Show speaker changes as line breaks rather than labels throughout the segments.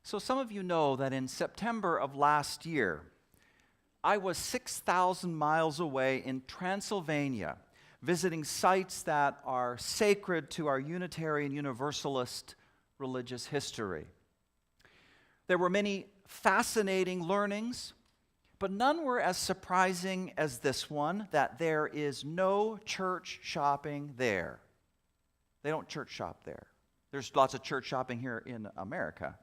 So some of you know that in September of last year, I was 6,000 miles away in Transylvania, visiting sites that are sacred to our Unitarian Universalist religious history. There were many fascinating learnings, but none were as surprising as this one, that there is no church shopping there. They don't church shop there. There's lots of church shopping here in America,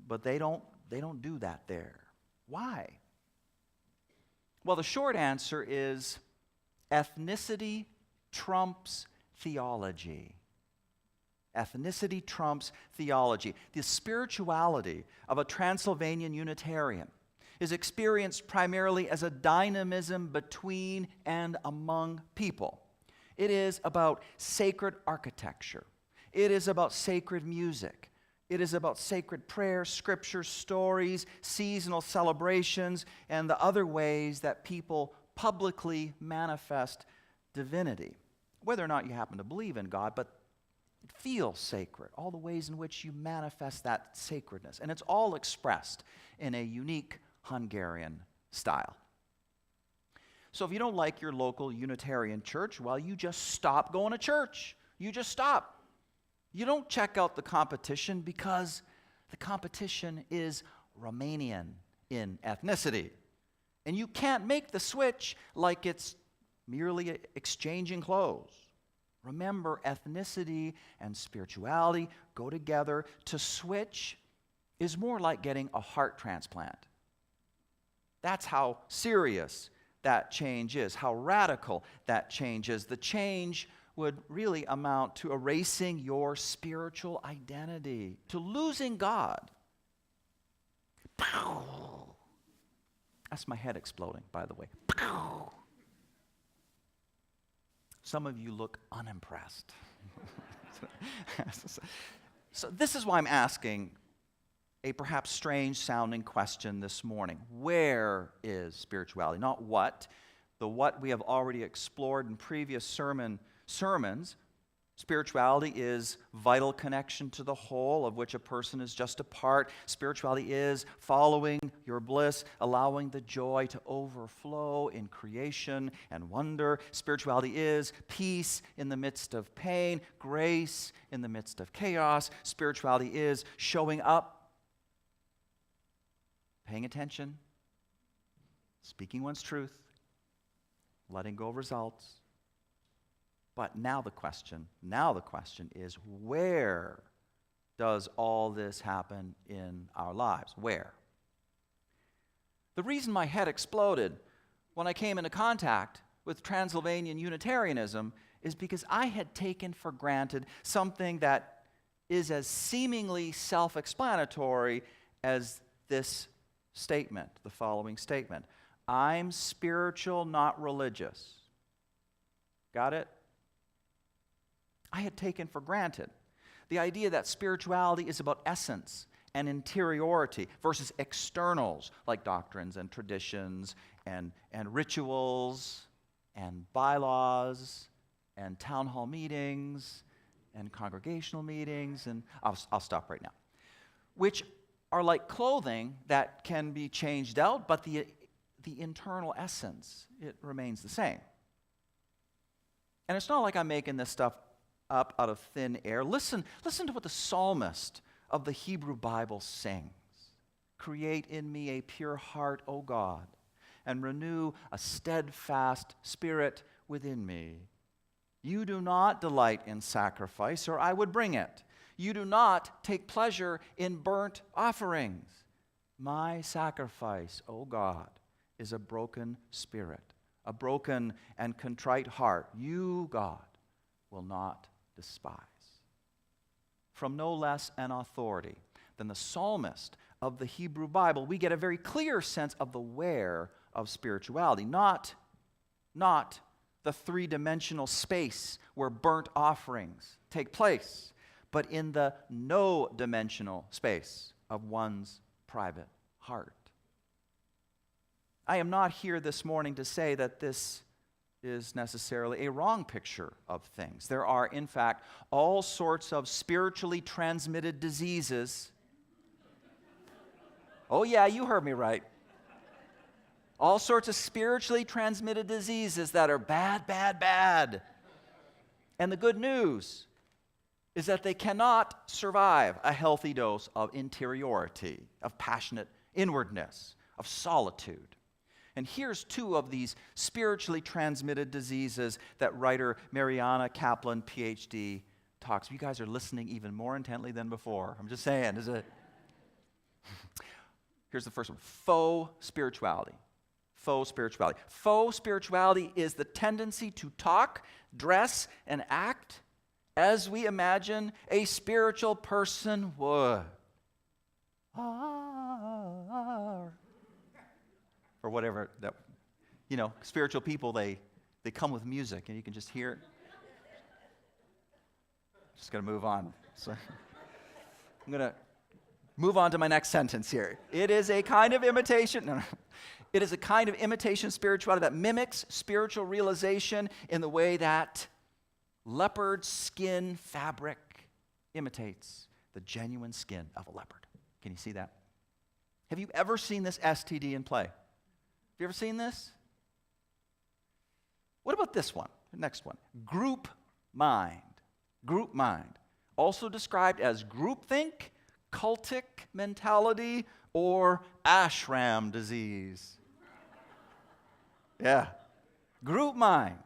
but they don't do that there. Why? Well, the short answer is ethnicity trumps theology. Ethnicity trumps theology. The spirituality of a Transylvanian Unitarian is experienced primarily as a dynamism between and among people. It is about sacred architecture. It is about sacred music. It is about sacred prayer, scripture, stories, seasonal celebrations, and the other ways that people publicly manifest divinity. Whether or not you happen to believe in God, but it feels sacred, all the ways in which you manifest that sacredness. And it's all expressed in a unique Hungarian style. So if you don't like your local Unitarian church, well, you just stop going to church. You just stop. You don't check out the competition because the competition is Romanian in ethnicity. And you can't make the switch like it's merely exchanging clothes. Remember, ethnicity and spirituality go together. To switch is more like getting a heart transplant. That's how serious that change is, how radical that change is. The change would really amount to erasing your spiritual identity, to losing God. Pow! That's my head exploding, by the way. Pow! Some of you look unimpressed. So this is why I'm asking a perhaps strange-sounding question this morning. Where is spirituality? Not what. The what we have already explored in previous sermons. Spirituality is vital connection to the whole, of which a person is just a part. Spirituality is following your bliss, allowing the joy to overflow in creation and wonder. Spirituality is peace in the midst of pain, grace in the midst of chaos. Spirituality is showing up, paying attention, speaking one's truth, letting go of results. But now the question is, where does all this happen in our lives? Where? The reason my head exploded when I came into contact with Transylvanian Unitarianism is because I had taken for granted something that is as seemingly self-explanatory as this statement, the following statement. I'm spiritual, not religious. Got it? I had taken for granted the idea that spirituality is about essence and interiority versus externals like doctrines and traditions and rituals and bylaws and town hall meetings and congregational meetings, and I'll stop right now, which are like clothing that can be changed out, but the internal essence, it remains the same. And it's not like I'm making this stuff up out of thin air. Listen to what the psalmist of the Hebrew Bible sings. Create in me a pure heart, O God, and renew a steadfast spirit within me. You do not delight in sacrifice, or I would bring it. You do not take pleasure in burnt offerings. My sacrifice, O God, is a broken spirit, a broken and contrite heart. You, God, will not despise. From no less an authority than the psalmist of the Hebrew Bible, we get a very clear sense of the where of spirituality, not the three-dimensional space where burnt offerings take place, but in the no-dimensional space of one's private heart. I am not here this morning to say that this is necessarily a wrong picture of things. There are, in fact, all sorts of spiritually transmitted diseases Oh yeah, you heard me right. All sorts of spiritually transmitted diseases that are bad, bad, bad. And the good news is that they cannot survive a healthy dose of interiority, of passionate inwardness, of solitude. And here's two of these spiritually transmitted diseases that writer Mariana Kaplan, PhD, talks. You guys are listening even more intently than before. I'm just saying. Here's the first one. Faux spirituality. Faux spirituality. Faux spirituality is the tendency to talk, dress, and act as we imagine a spiritual person would. Or whatever that, spiritual people, they come with music and you can just hear it. Just going to move on. So I'm going to move on to my next sentence here. It is a kind of imitation. No. It is a kind of imitation spirituality that mimics spiritual realization in the way that leopard skin fabric imitates the genuine skin of a leopard. Can you see that? Have you ever seen this STD in play? Have you ever seen this? What about this one? The next one. Group mind. Group mind. Also described as groupthink, cultic mentality, or ashram disease. Yeah. Group mind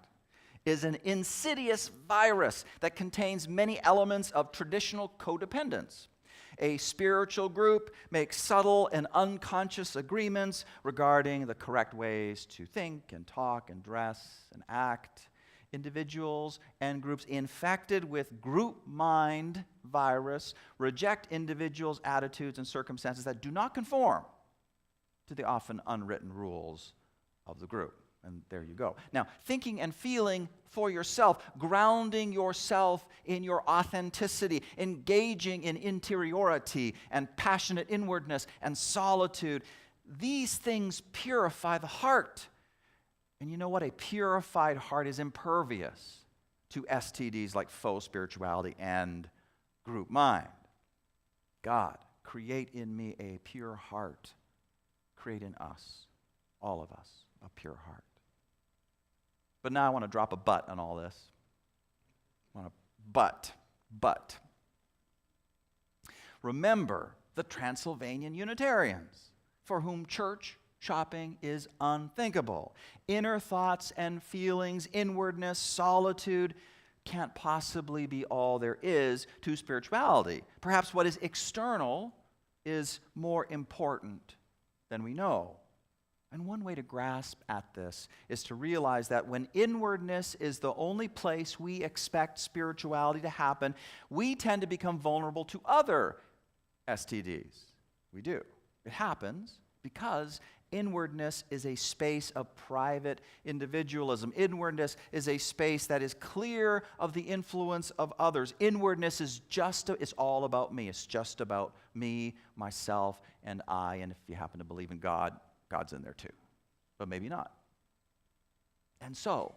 is an insidious virus that contains many elements of traditional codependence. A spiritual group makes subtle and unconscious agreements regarding the correct ways to think and talk and dress and act. Individuals and groups infected with group mind virus reject individuals' attitudes and circumstances that do not conform to the often unwritten rules of the group. And there you go. Now, thinking and feeling for yourself, grounding yourself in your authenticity, engaging in interiority and passionate inwardness and solitude, these things purify the heart. And you know what? A purified heart is impervious to STDs like faux spirituality and group mind. God, create in me a pure heart. Create in us, all of us, a pure heart. But now I want to drop a but on all this. But. Remember the Transylvanian Unitarians, for whom church shopping is unthinkable. Inner thoughts and feelings, inwardness, solitude can't possibly be all there is to spirituality. Perhaps what is external is more important than we know. And one way to grasp at this is to realize that when inwardness is the only place we expect spirituality to happen, we tend to become vulnerable to other STDs. We do. It happens because inwardness is a space of private individualism. Inwardness is a space that is clear of the influence of others. Inwardness is it's all about me. It's just about me, myself, and I. And if you happen to believe in God, God's in there too, but maybe not. And so,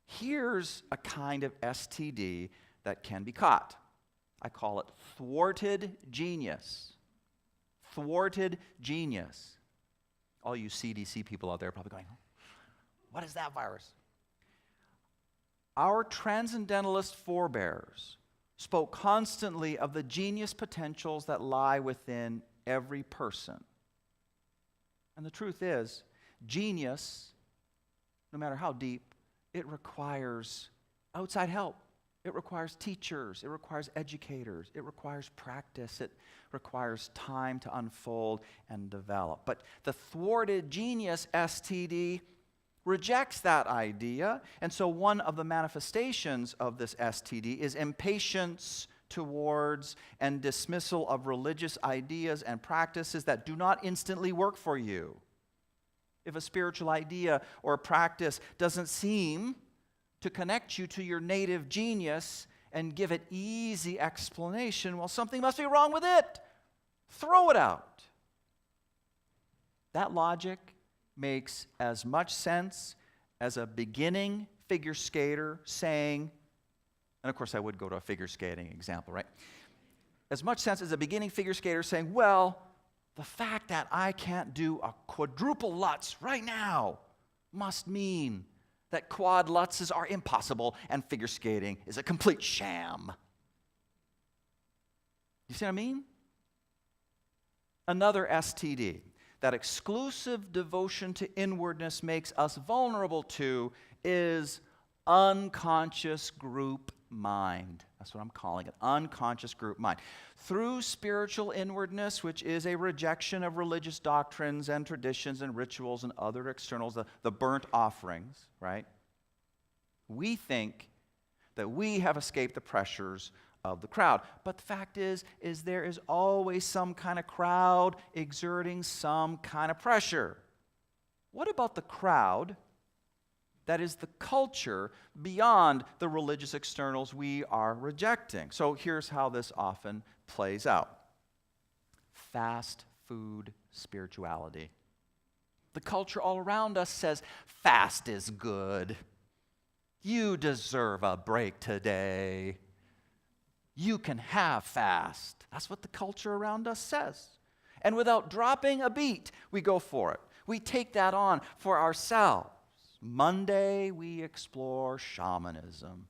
here's a kind of STD that can be caught. I call it thwarted genius. Thwarted genius. All you CDC people out there are probably going, what is that virus? Our transcendentalist forebears spoke constantly of the genius potentials that lie within every person. And the truth is, genius, no matter how deep, it requires outside help. It requires teachers. It requires educators. It requires practice. It requires time to unfold and develop. But the thwarted genius STD rejects that idea. And so one of the manifestations of this STD is impatience towards and dismissal of religious ideas and practices that do not instantly work for you. If a spiritual idea or a practice doesn't seem to connect you to your native genius and give it easy explanation, well, something must be wrong with it. Throw it out. That logic makes as much sense as a beginning figure skater saying, and of course I would go to a figure skating example, right? As much sense as a beginning figure skater saying, well, The fact that I can't do a quadruple Lutz right now must mean that quad Lutzes are impossible and figure skating is a complete sham. You see what I mean? Another STD that exclusive devotion to inwardness makes us vulnerable to is unconscious group mind. That's what I'm calling it, unconscious group mind. Through spiritual inwardness, which is a rejection of religious doctrines and traditions and rituals and other externals, the burnt offerings, right? We think that we have escaped the pressures of the crowd. But the fact is there is always some kind of crowd exerting some kind of pressure. What about the crowd that is the culture beyond the religious externals we are rejecting? So here's how this often plays out. Fast food spirituality. The culture all around us says, fast is good. You deserve a break today. You can have fast. That's what the culture around us says. And without dropping a beat, we go for it. We take that on for ourselves. Monday, we explore shamanism.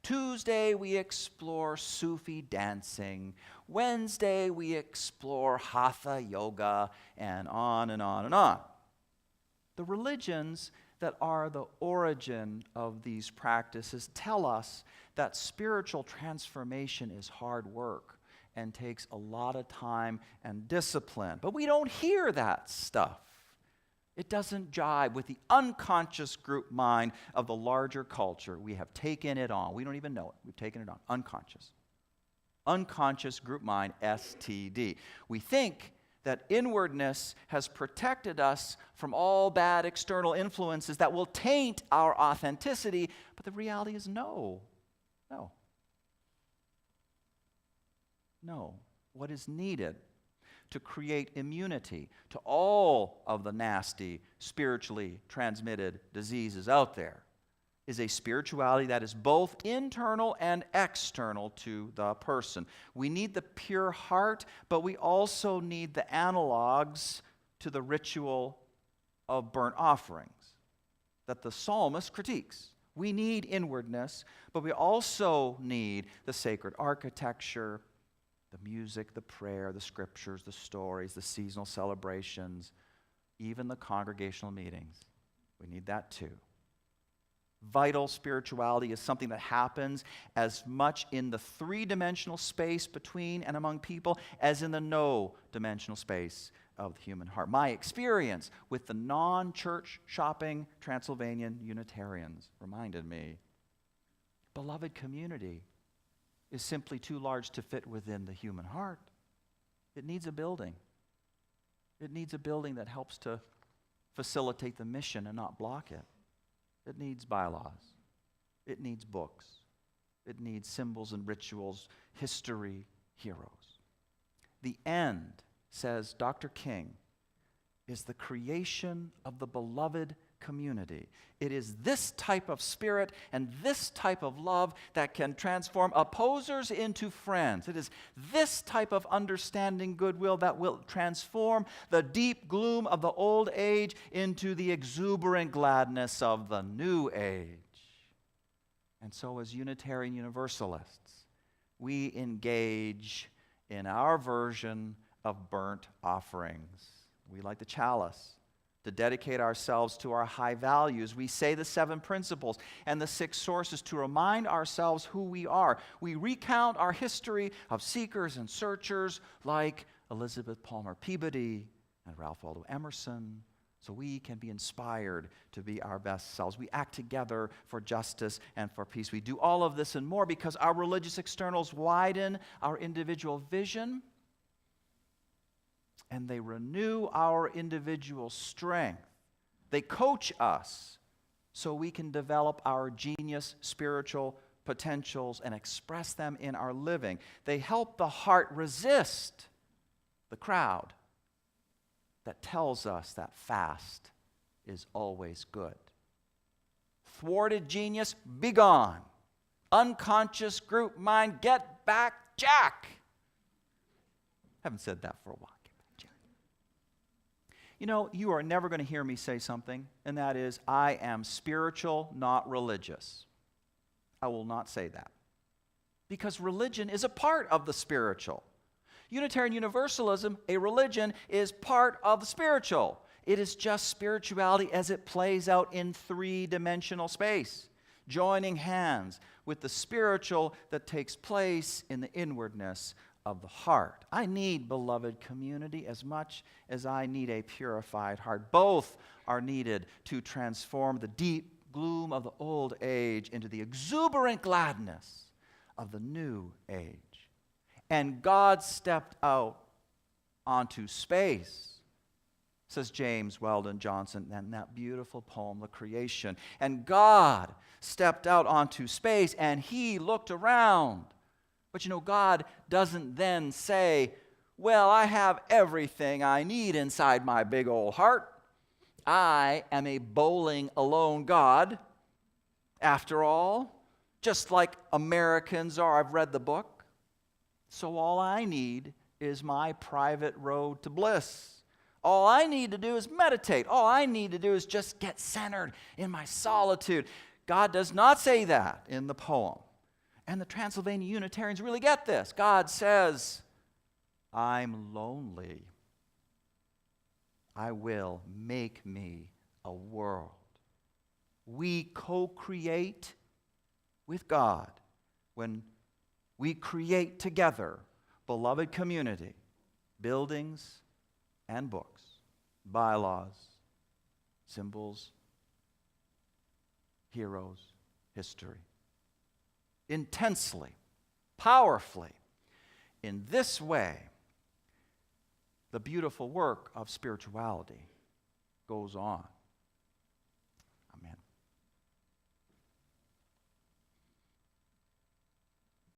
Tuesday, we explore Sufi dancing. Wednesday, we explore Hatha yoga, and on and on and on. The religions that are the origin of these practices tell us that spiritual transformation is hard work and takes a lot of time and discipline. But we don't hear that stuff. It doesn't jibe with the unconscious group mind of the larger culture. We have taken it on. We don't even know it. We've taken it on. Unconscious. Unconscious group mind, STD. We think that inwardness has protected us from all bad external influences that will taint our authenticity, but the reality is no. No. What is needed to create immunity to all of the nasty, spiritually transmitted diseases out there is a spirituality that is both internal and external to the person. We need the pure heart, but we also need the analogs to the ritual of burnt offerings that the psalmist critiques. We need inwardness, but we also need the sacred architecture, the music, the prayer, the scriptures, the stories, the seasonal celebrations, even the congregational meetings. We need that too. Vital spirituality is something that happens as much in the three-dimensional space between and among people as in the no-dimensional space of the human heart. My experience with the non-church shopping Transylvanian Unitarians reminded me, beloved community is simply too large to fit within the human heart. It needs a building. It needs a building that helps to facilitate the mission and not block it. It needs bylaws. It needs books. It needs symbols and rituals, history, heroes. The end, says Dr. King, is the creation of the beloved community. It is this type of spirit and this type of love that can transform opposers into friends. It is this type of understanding goodwill that will transform the deep gloom of the old age into the exuberant gladness of the new age. And so as Unitarian Universalists, we engage in our version of burnt offerings. We like the chalice to dedicate ourselves to our high values. We say the 7 principles and the 6 sources to remind ourselves who we are. We recount our history of seekers and searchers like Elizabeth Palmer Peabody and Ralph Waldo Emerson, so we can be inspired to be our best selves. We act together for justice and for peace. We do all of this and more because our religious externals widen our individual vision and they renew our individual strength. They coach us so we can develop our genius spiritual potentials and express them in our living. They help the heart resist the crowd that tells us that fast is always good. Thwarted genius, be gone. Unconscious group mind, get back, Jack. Haven't said that for a while. You know, you are never going to hear me say something, and that is, I am spiritual, not religious. I will not say that. Because religion is a part of the spiritual. Unitarian Universalism, a religion, is part of the spiritual. It is just spirituality as it plays out in three-dimensional space, joining hands with the spiritual that takes place in the inwardness of the heart. I need beloved community as much as I need a purified heart. Both are needed to transform the deep gloom of the old age into the exuberant gladness of the new age. And God stepped out onto space, says James Weldon Johnson in that beautiful poem, The Creation. And God stepped out onto space and he looked around. But you know, God doesn't then say, well, I have everything I need inside my big old heart. I am a bowling alone God, after all, just like Americans are. I've read the book. So all I need is my private road to bliss. All I need to do is meditate. All I need to do is just get centered in my solitude. God does not say that in the poem. And the Transylvania Unitarians really get this. God says, I'm lonely. I will make me a world. We co-create with God when we create together beloved community, buildings and books, bylaws, symbols, heroes, history. Intensely, powerfully. In this way, the beautiful work of spirituality goes on.